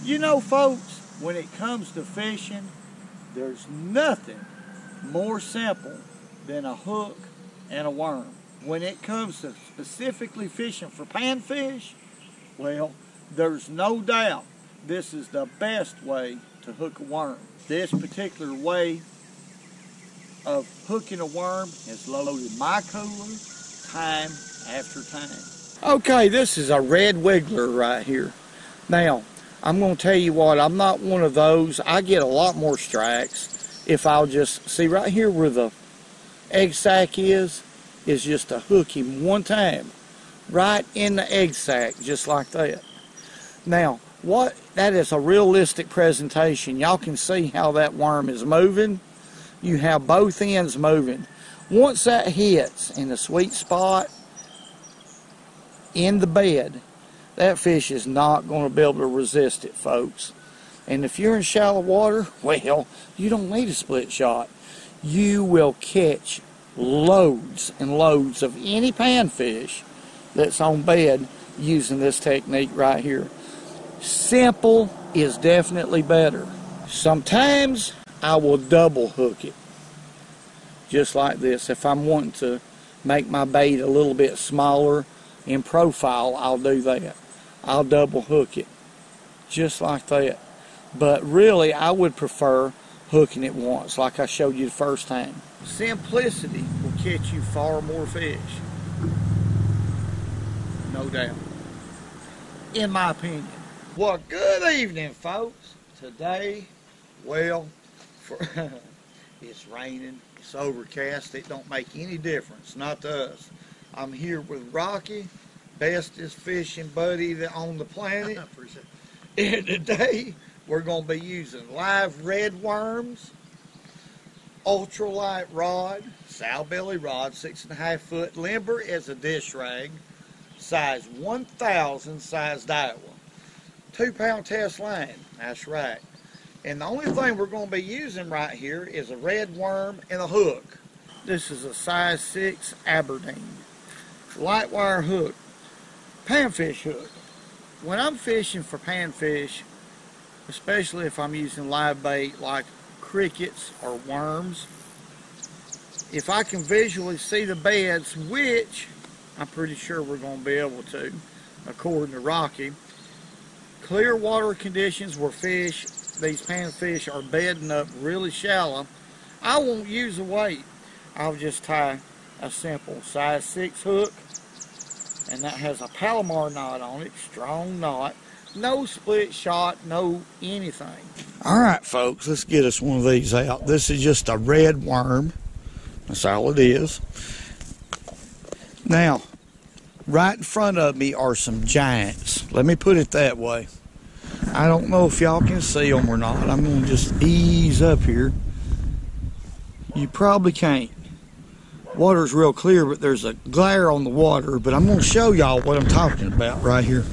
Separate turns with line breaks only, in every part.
You know, folks, when it comes to fishing, there's nothing more simple than a hook and a worm. When it comes to specifically fishing for panfish, well, there's no doubt this is the best way to hook a worm. This particular way of hooking a worm has loaded my cooler time after time. Okay, this is a red wiggler right here. Now, I'm going to tell you what, I'm not one of those. I get a lot more strikes if I'll just, see right here where the egg sac is just to hook him one time. Right in the egg sac, just like that. Now, that is a realistic presentation. Y'all can see how that worm is moving. You have both ends moving. Once that hits in the sweet spot in the bed, that fish is not going to be able to resist it, folks. And if you're in shallow water, well, you don't need a split shot. You will catch loads and loads of any panfish that's on bed using this technique right here. Simple is definitely better. Sometimes I will double hook it, just like this. If I'm wanting to make my bait a little bit smaller in profile, I'll do that. I'll double hook it, just like that. But really, I would prefer hooking it once, like I showed you the first time. Simplicity will catch you far more fish, no doubt, in my opinion. Well, good evening, folks. Today, well, it's raining, it's overcast. It don't make any difference, not to us. I'm here with Rocky, bestest fishing buddy on the planet. And today, we're going to be using live red worms, ultralight rod, sow belly rod, 6.5 foot, limber as a dish rag, size 1000 sized Iowa. 2-pound test line, that's right. And the only thing we're going to be using right here is a red worm and a hook. This is a size 6 Aberdeen. Light wire hook, panfish hook. When I'm fishing for panfish, especially if I'm using live bait like crickets or worms, if I can visually see the beds, which I'm pretty sure we're going to be able to, according to Rocky, clear water conditions where these panfish are bedding up really shallow, I won't use a weight. I'll just tie a simple size 6 hook, and that has a Palomar knot on it, strong knot. No split shot, no anything. Alright folks, let's get us one of these out. This is just a red worm. That's all it is. Now, right in front of me are some giants. Let me put it that way. I don't know if y'all can see them or not. I'm going to just ease up here. You probably can't. Water's real clear, but there's a glare on the water. But I'm going to show y'all what I'm talking about right here.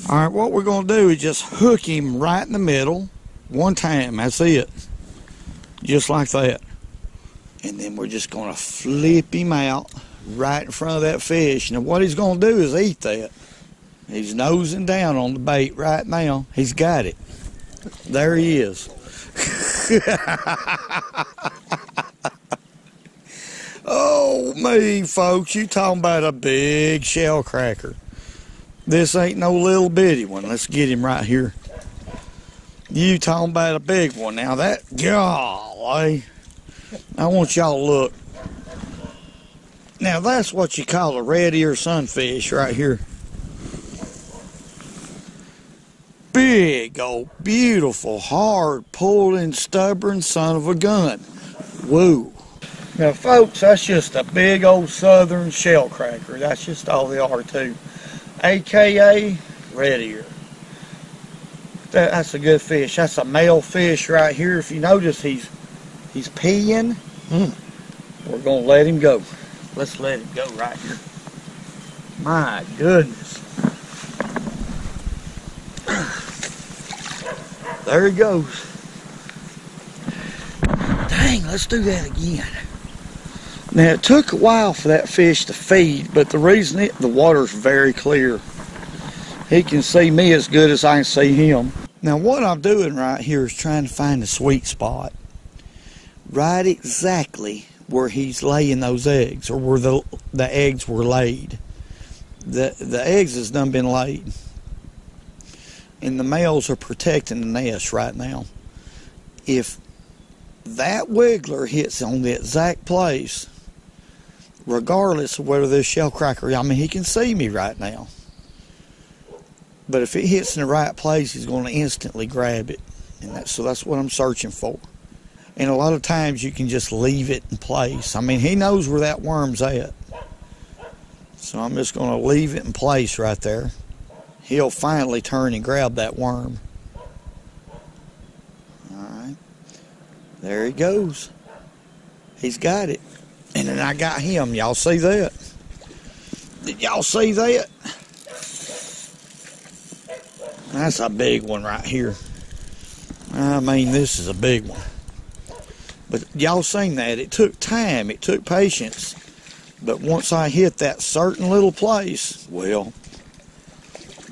Alright, what we're going to do is just hook him right in the middle one time. That's it. Just like that. And then we're just going to flip him out right in front of that fish. Now what he's going to do is eat that. He's nosing down on the bait right now. He's got it. There he is. Oh me, folks, you talking about a big shellcracker. This ain't no little bitty one. Let's get him right here. You talking about a big one. Now that, golly, I want y'all to look. Now that's what you call a red ear sunfish right here. Big old beautiful hard pulling stubborn son of a gun. Woo. Now folks, that's just a big old southern shellcracker. That's just all they are too. AKA red ear. That's a good fish. That's a male fish right here. If you notice, he's peeing. We're gonna let him go. Let's let him go right here. My goodness. There he goes. Dang, let's do that again. Now it took a while for that fish to feed, but the reason the water's very clear. He can see me as good as I can see him. Now what I'm doing right here is trying to find a sweet spot. Right exactly where he's laying those eggs, or where the eggs were laid. The eggs has done been laid. And the males are protecting the nest right now. If that wiggler hits on the exact place, regardless of whether there's shellcracker, I mean, he can see me right now. But if it hits in the right place, he's going to instantly grab it. And so that's what I'm searching for. And a lot of times you can just leave it in place. I mean, he knows where that worm's at. So I'm just going to leave it in place right there. He'll finally turn and grab that worm. Alright. There he goes. He's got it. And then I got him. Y'all see that? Did y'all see that? That's a big one right here. I mean, this is a big one. But y'all seen that. It took time. It took patience. But once I hit that certain little place, well,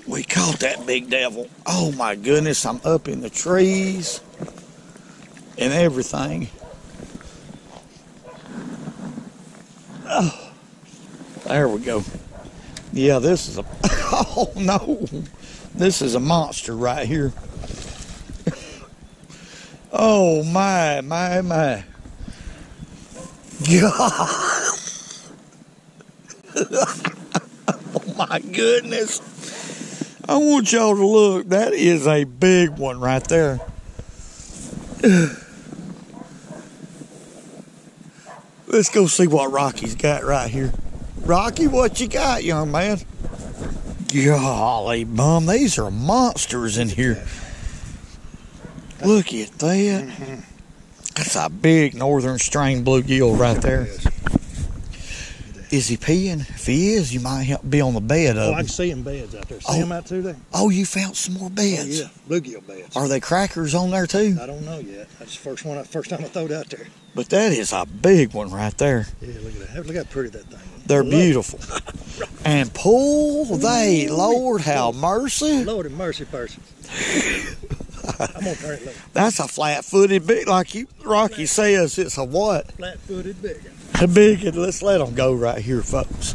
we caught that big devil. Oh my goodness, I'm up in the trees and everything. Oh, there we go. Yeah, this is a, oh no, this is a monster right here. Oh my. God. Oh my goodness. I want y'all to look. That is a big one right there. Let's go see what Rocky's got right here. Rocky, what you got, young man? Golly, bum, these are monsters in here. Look at that. That's a big northern strain bluegill right there. Is he peeing? If he is, you might be on the bed of him.
I can see him beds out there. See him out too there?
Oh, you found some more beds?
Oh, yeah, bluegill beds.
Are they crackers on there too?
I don't know yet. That's the first time I threw it out there.
But that is a big one right there.
Yeah, look at that. Look how pretty that thing is.
They're beautiful. And pull they, Lord have mercy.
Lord have mercy, person. I'm gonna turn it loose.
That's a flat-footed big, like Rocky says. It's a what?
Flat-footed big one.
A big one. Let's let them go right here, folks.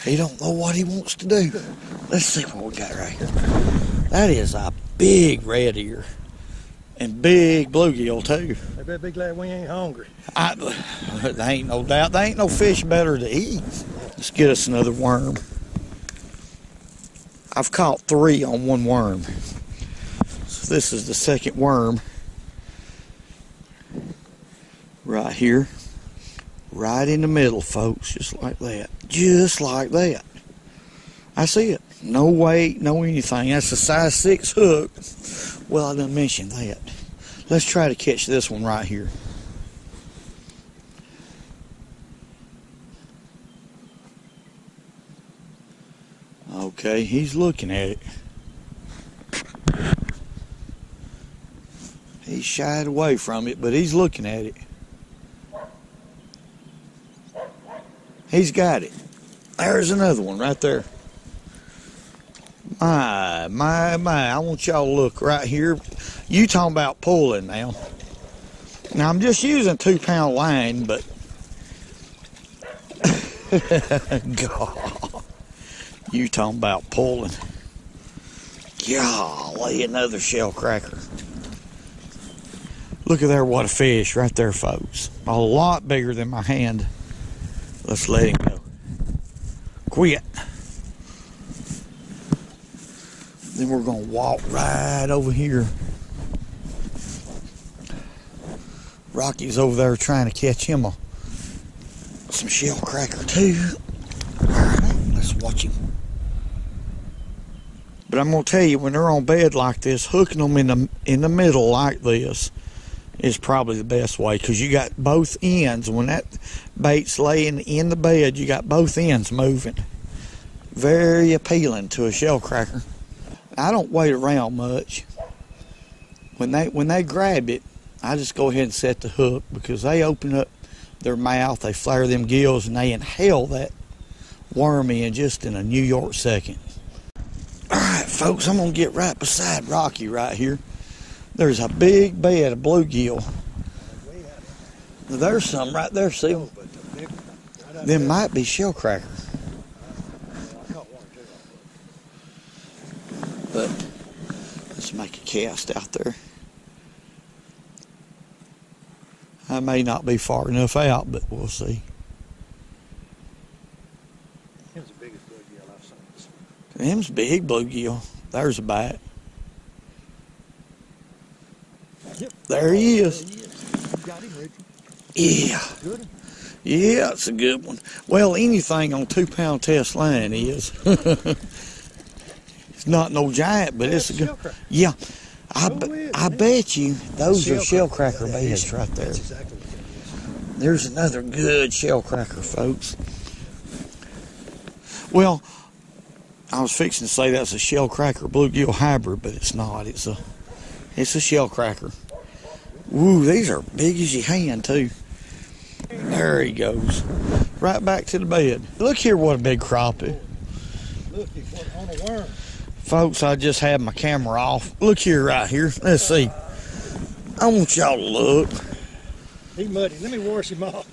He don't know what he wants to do. Let's see what we got right here. That is a big red ear. And big bluegill, too.
They better be glad we ain't hungry.
There ain't no doubt. There ain't no fish better to eat. Let's get us another worm. I've caught 3 on one worm. So this is the second worm. Right here. Right in the middle, folks. Just like that. Just like that. I see it. No weight, no anything. That's a size 6 hook. Well, I done mentioned that. Let's try to catch this one right here. Okay, he's looking at it. He's shied away from it, but he's looking at it. He's got it. There's another one right there. My. I want y'all to look right here. You talking about pulling now. Now, I'm just using 2-pound line, but... God. You talking about pulling. Golly, another shellcracker. Look at there, what a fish right there, folks. A lot bigger than my hand. Let's let him go. Quit. Then we're going to walk right over here. Rocky's over there trying to catch him some shellcracker too. Alright, let's watch him. But I'm going to tell you, when they're on bed like this, hooking them in the middle like this is probably the best way, because you got both ends. When that bait's laying in the bed, you got both ends moving. Very appealing to a shellcracker. I don't wait around much. When they grab it, I just go ahead and set the hook, because they open up their mouth, they flare them gills, and they inhale that wormy and just in a New York second. Alright folks, I'm going to get right beside Rocky right here. There's a big bed of bluegill. There's some right there, see them? Them might be shellcracker. But let's make a cast out there. I may not be far enough out, but we'll see.
Them's the biggest bluegill I've seen.
Them's big bluegill. There's a bite.
Yep.
There he is.
You got him, Richard.
Yeah.
Good one.
Yeah, it's a good one. Well, anything on 2 pound test line is. It's not no giant, but it's a good. Yeah. I bet you those are shellcracker beds right there.
That's exactly what it is.
There's another good shellcracker, folks. Well, I was fixing to say that's a shellcracker bluegill hybrid, but it's not. It's a shellcracker. Woo, these are big as your hand too. There he goes. Right back to the bed. Look here, what a big crappie.
Look, he's on a worm.
Folks, I just had my camera off. Look here, right here. Let's see. I want y'all to look.
He's muddy. Let me wash him off.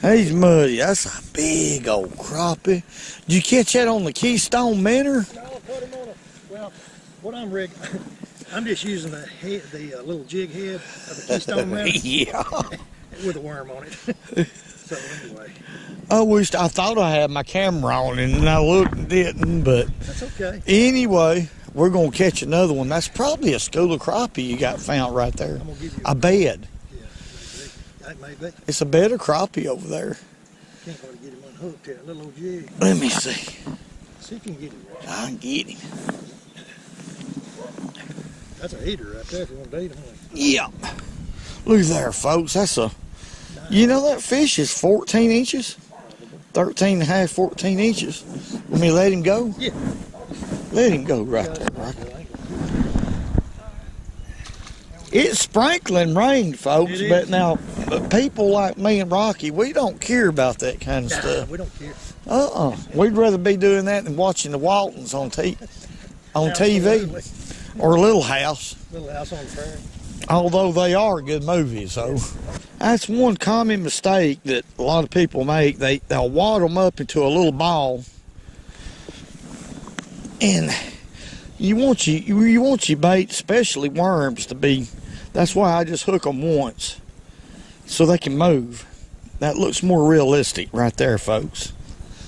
He's muddy. That's a big old crappie. Did you catch that on the Keystone Minnow?
No, I put him on a, well, what I'm rigging, I'm just using the head, the little jig head of the Keystone Minnow.
Yeah.
With a worm on it. So anyway.
I thought I had my camera on and I looked and didn't, but
That's okay.
anyway, we're going to catch another one. That's probably a school of crappie you got found right there.
I'm gonna give you
A bed.
Yeah, that may be.
It's a bed of crappie over there.
Can't quite get him unhooked here. A little old jig.
Let me see.
See if you can get him. Richard.
I can get him.
That's a eater right there if you want to eat him.
Yeah. Look there, folks. That's a, you know that fish is 14 inches? 13 and a half, 14 inches. Let me let him go?
Yeah.
Let him go right there, Rocky. It's sprinkling rain, folks,
It
but
is.
now people like me and Rocky, we don't care about that kind of stuff.
We don't care.
We'd rather be doing that than watching the Waltons on TV
Absolutely.
or Little House.
Little House on the Prairie.
Although they are good movies, so that's one common mistake that a lot of people make. They'll wad them up into a little ball, and you want your bait, especially worms, to be. That's why I just hook them once, so they can move. That looks more realistic right there, folks.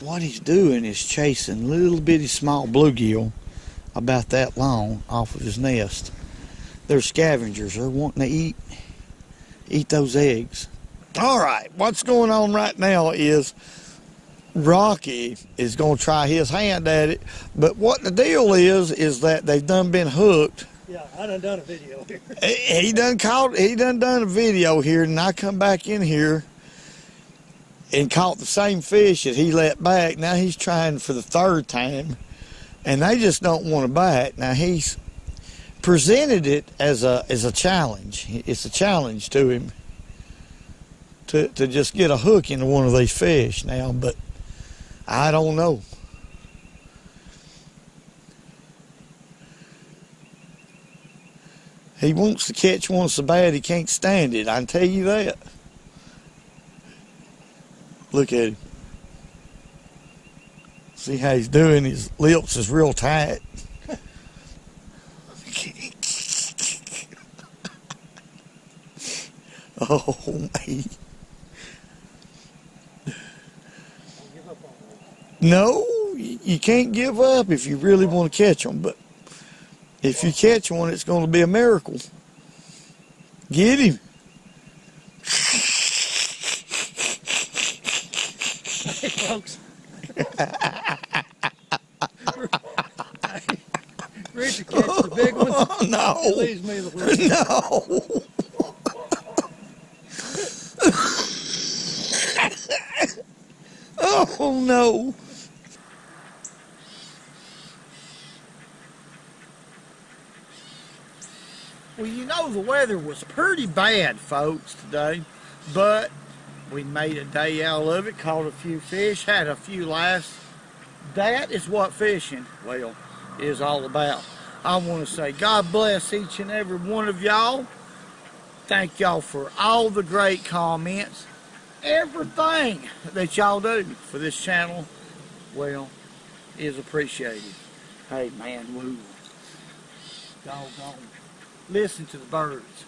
What he's doing is chasing little bitty small bluegill about that long off of his nest. They're scavengers. They're wanting to eat those eggs. All right, what's going on right now is Rocky is going to try his hand at it, but what the deal is that they've done been hooked.
Yeah, I done a video here.
He done done a video here, and I come back in here and caught the same fish that he let back. Now he's trying for the third time, and they just don't want to bite. Now he's presented it as a challenge. It's a challenge to him to just get a hook into one of these fish now, but I don't know. He wants to catch one so bad he can't stand it, I can tell you that. Look at him. See how he's doing? His lips is real tight. Oh, man. No, you can't give up if you really want to catch them, but if you catch one, it's going to be a miracle. Get him.
Hey, folks. Richard catches the big ones.
Oh, no.
He leaves me the little.
No. Oh, no. Well, you know, the weather was pretty bad, folks, today, but we made a day out of it, caught a few fish, had a few laughs, that is what fishing, well, is all about. I want to say God bless each and every one of y'all. Thank y'all for all the great comments. Everything that y'all do for this channel, well, is appreciated. Hey man, woo. Doggone. Listen to the birds.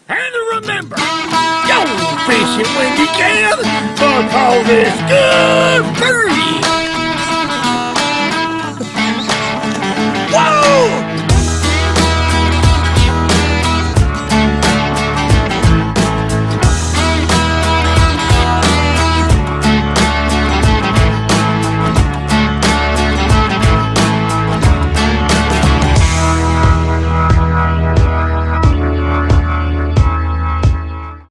And remember, go fishing when you can, because it's good